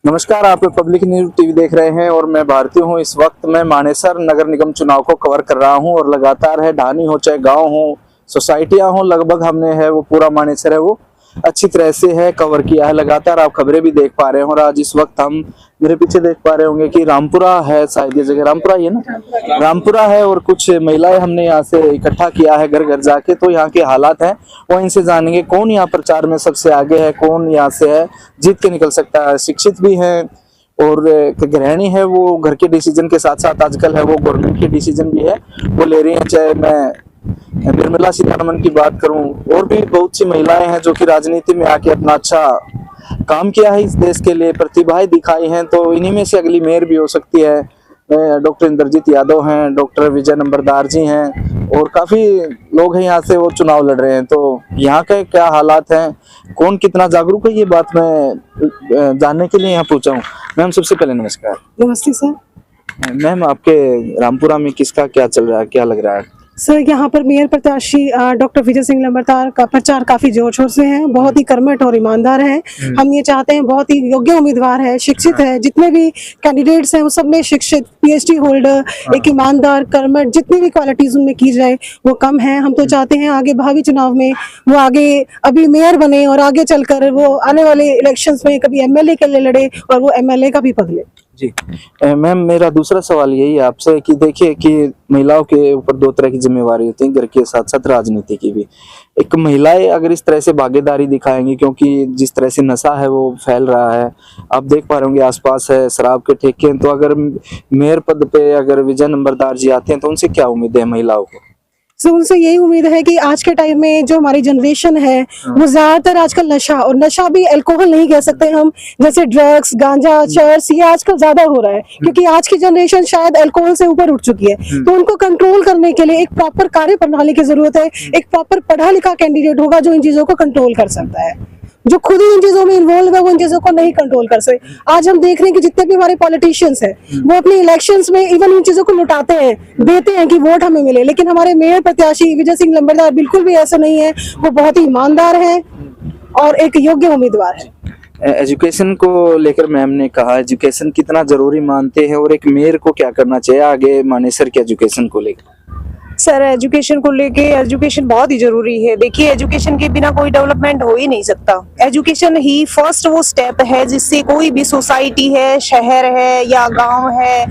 नमस्कार, आप public news TV देख रहे हैं और मैं भारती हूं। इस वक्त मैं मानेसर नगर निगम चुनाव को कवर कर रहा हूं और लगातार है ढानी हो चाहे गांव हो सोसाइटियां हो, लगभग हमने है वो पूरा मानेसर है वो अच्छी तरह से है कवर किया है। लगातार आप खबरें भी देख पा रहे हैं और आज इस वक्त हम मेरे पीछे देख पा रहे होंगे कि रामपुरा है, शायद ये जगह रामपुरा ही है ना, रामपुरा है। और कुछ महिलाएं हमने यहाँ से इकट्ठा किया है घर घर जाके, तो यहाँ के हालात हैं वो इनसे जानेंगे कौन यहाँ प्रचार में सबसे आगे है, कौन यहाँ से है जीत के निकल सकता है। शिक्षित भी है और गृहिणी है, वो घर के डिसीजन के साथ साथ आजकल है वो गवर्नमेंट के डिसीजन भी है वो ले रही है। चाहे मैं निर्मला सीतारमण की बात करूं, और भी बहुत सी महिलाएं हैं जो कि राजनीति में आके अपना अच्छा काम किया है इस देश के लिए, प्रतिभाएं दिखाई हैं। तो इन्हीं में से अगली मेयर भी हो सकती है। डॉक्टर इंद्रजीत यादव हैं, डॉक्टर विजय नंबरदार जी हैं और काफी लोग हैं यहाँ से वो चुनाव लड़ रहे हैं। तो यहाँ के क्या हालात हैं, कौन कितना जागरूक है, ये बात मैं जानने के लिए यहाँ पहुंचा हूँ। मैम सबसे पहले नमस्कार। नमस्ते सर। मैम आपके रामपुरा में किसका क्या चल रहा है, क्या लग रहा है? सर यहाँ पर मेयर प्रत्याशी डॉक्टर विजय सिंह नंबरदार का प्रचार काफी जोर शोर से है। बहुत ही कर्मठ और ईमानदार है। हम ये चाहते हैं, बहुत ही योग्य उम्मीदवार है, शिक्षित है। जितने भी कैंडिडेट्स हैं वो सब में शिक्षित, पीएचडी होल्डर, एक ईमानदार, कर्मठ, जितनी भी क्वालिटीज उनमें की जाए वो कम है। हम तो चाहते हैं आगे भावी चुनाव में वो आगे अभी मेयर बने और आगे चलकर वो आने वाले इलेक्शंस में कभी एमएलए के लिए लड़े और वो एमएलए का भी पद ले। जी मैम, मेरा दूसरा सवाल यही है आपसे कि देखिए कि महिलाओं के ऊपर दो तरह की जिम्मेवारी होती है, घर के साथ साथ राजनीति की भी। एक महिलाएं अगर इस तरह से भागीदारी दिखाएंगी, क्योंकि जिस तरह से नशा है वो फैल रहा है, आप देख पा रहे होंगे आसपास है शराब के ठेके हैं, तो अगर मेयर पद पे अगर विजय नंबरदार जी आते हैं तो उनसे क्या उम्मीद है महिलाओं को? सो उनसे यही उम्मीद है कि आज के टाइम में जो हमारी जनरेशन है वो ज्यादातर आजकल नशा, और नशा भी अल्कोहल नहीं कह सकते हम, जैसे ड्रग्स, गांजा, चर्स, ये आजकल ज्यादा हो रहा है क्योंकि आज की जनरेशन शायद अल्कोहल से ऊपर उठ चुकी है। तो उनको कंट्रोल करने के लिए एक प्रॉपर कार्य प्रणाली की जरूरत है। एक प्रॉपर पढ़ा लिखा कैंडिडेट होगा जो इन चीजों को कंट्रोल कर सकता है। जो खुद ही इन चीजों में इन्वॉल्व है वो इन चीजों को नहीं कंट्रोल कर सकते। आज हम देख रहे हैं कि जितने भी हमारे पॉलिटिशियंस हैं वो अपने इलेक्शंस में इवन इन चीजों को लुटाते हैं, देते हैं कि वोट हमें मिले, लेकिन हमारे मेयर प्रत्याशी विजय सिंह नंबरदार बिल्कुल भी ऐसा नहीं है। वो बहुत ही ईमानदार है और एक योग्य उम्मीदवार है। एजुकेशन को लेकर मैम ने कहा, एजुकेशन कितना जरूरी मानते हैं और एक मेयर को क्या करना चाहिए आगे मानेसर के एजुकेशन को लेकर? सर एजुकेशन को लेके, एजुकेशन बहुत ही जरूरी है। देखिए एजुकेशन के बिना कोई डेवलपमेंट हो ही नहीं सकता। एजुकेशन ही फर्स्ट वो स्टेप है जिससे कोई भी सोसाइटी है, शहर है या गांव है,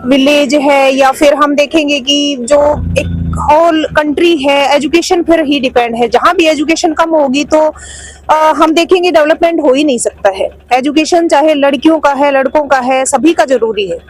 विलेज है, या फिर हम देखेंगे कि जो एक होल कंट्री है, एजुकेशन फिर ही डिपेंड है। जहां भी एजुकेशन कम होगी तो हम देखेंगे डेवलपमेंट हो ही नहीं सकता है। एजुकेशन चाहे लड़कियों का है, लड़कों का है, सभी का जरूरी है।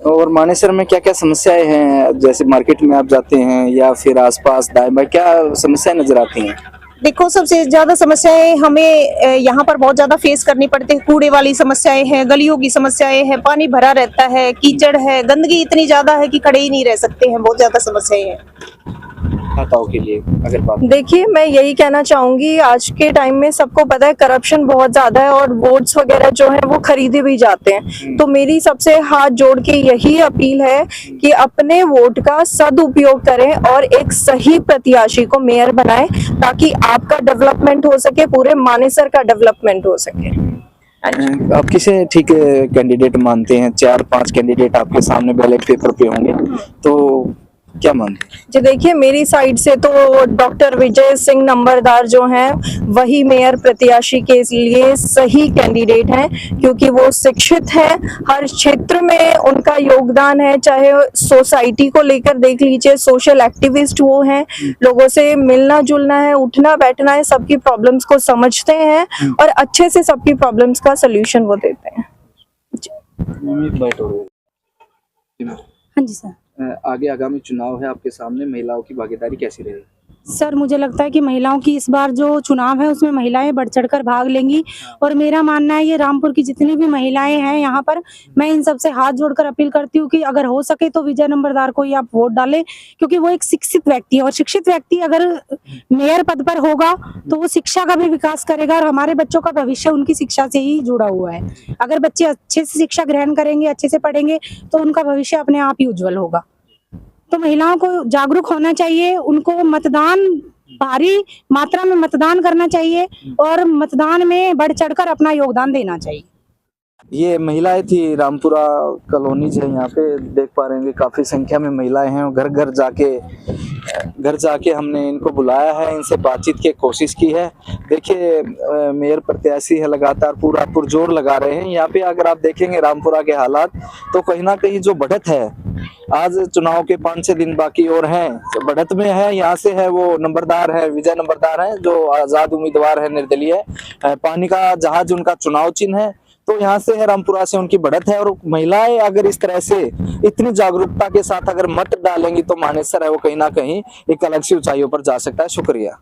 और मानेसर में क्या क्या समस्याएं हैं, जैसे मार्केट में आप जाते हैं या फिर आसपास दाएं बाएं, क्या समस्याएं नजर आती हैं? देखो सबसे ज्यादा समस्याएं हमें यहाँ पर बहुत ज्यादा फेस करनी पड़ती है। कूड़े वाली समस्याएं हैं, गलियों की समस्याएं हैं, पानी भरा रहता है, कीचड़ है, गंदगी इतनी ज्यादा है कि खड़े ही नहीं रह सकते हैं। बहुत ज्यादा समस्याएं हैं खाताओं के लिए अगर बात। देखिए मैं यही कहना चाहूंगी, आज के टाइम में सबको पता है करप्शन बहुत ज्यादा है और वोट्स वगैरह जो है वो खरीदे भी जाते हैं। तो मेरी सबसे हाथ जोड़ के यही अपील है कि अपने वोट का सदुपयोग करें और एक सही प्रत्याशी को मेयर बनाएं ताकि आपका डेवलपमेंट हो सके, पूरे मानेसर का डेवलपमेंट हो सके। आप किसे ठीक कैंडिडेट मानते हैं? 4-5 कैंडिडेट आपके सामने बैलेट पेपर पे होंगे, तो क्या मानते हैं? जी देखिए मेरी साइड से तो डॉक्टर विजय सिंह नंबरदार जो हैं वही मेयर प्रत्याशी के लिए सही कैंडिडेट हैं, क्योंकि वो शिक्षित हैं, हर क्षेत्र में उनका योगदान है। चाहे सोसाइटी को लेकर देख लीजिए, सोशल एक्टिविस्ट वो हैं, लोगों से मिलना जुलना है, उठना बैठना है, सबकी प्रॉब्लम्स को समझते हैं और अच्छे से सबकी प्रॉब्लम्स का सल्यूशन वो देते हैं। हाँ जी सर। आगे आगामी चुनाव है आपके सामने, महिलाओं की भागीदारी कैसी रहेगी? सर मुझे लगता है कि महिलाओं की इस बार जो चुनाव है उसमें महिलाएं बढ़ चढ़कर भाग लेंगी और मेरा मानना है ये रामपुर की जितनी भी महिलाएं हैं यहाँ पर, मैं इन सबसे हाथ जोड़कर अपील करती हूँ कि अगर हो सके तो विजय नंबरदार को ही आप वोट डालें, क्योंकि वो एक शिक्षित व्यक्ति है और शिक्षित व्यक्ति अगर मेयर पद पर होगा तो वो शिक्षा का भी विकास करेगा और हमारे बच्चों का भविष्य उनकी शिक्षा से ही जुड़ा हुआ है। अगर बच्चे अच्छे से शिक्षा ग्रहण करेंगे, अच्छे से पढ़ेंगे तो उनका भविष्य अपने आप ही उज्जवल होगा। तो महिलाओं को जागरूक होना चाहिए, उनको मतदान, भारी मात्रा में मतदान करना चाहिए और मतदान में बढ़ चढ़कर अपना योगदान देना चाहिए। ये महिलाएं थी, रामपुरा कॉलोनी है, यहाँ पे देख पा रहे हैं काफी संख्या में महिलाएं हैं। घर जाके हमने इनको बुलाया है, इनसे बातचीत की कोशिश की है। देखिए मेयर प्रत्याशी है, लगातार पूरा पुरजोर लगा रहे हैं। यहाँ पे अगर आप देखेंगे रामपुरा के हालात, तो कहीं ना कहीं जो बढ़त है, आज चुनाव के 5-6 दिन बाकी और हैं, तो बढ़त में है। यहाँ से है वो नंबरदार है, विजय नंबरदार है, जो आजाद उम्मीदवार है, निर्दलीय। पानी का जहाज उनका चुनाव चिन्ह है। तो यहाँ से है, रामपुरा से उनकी बढ़त है। और महिलाएं अगर इस तरह से इतनी जागरूकता के साथ अगर मत डालेंगी, तो मानेसर है वो कहीं ना कहीं एक अलग सी ऊंचाइयों पर जा सकता है। शुक्रिया।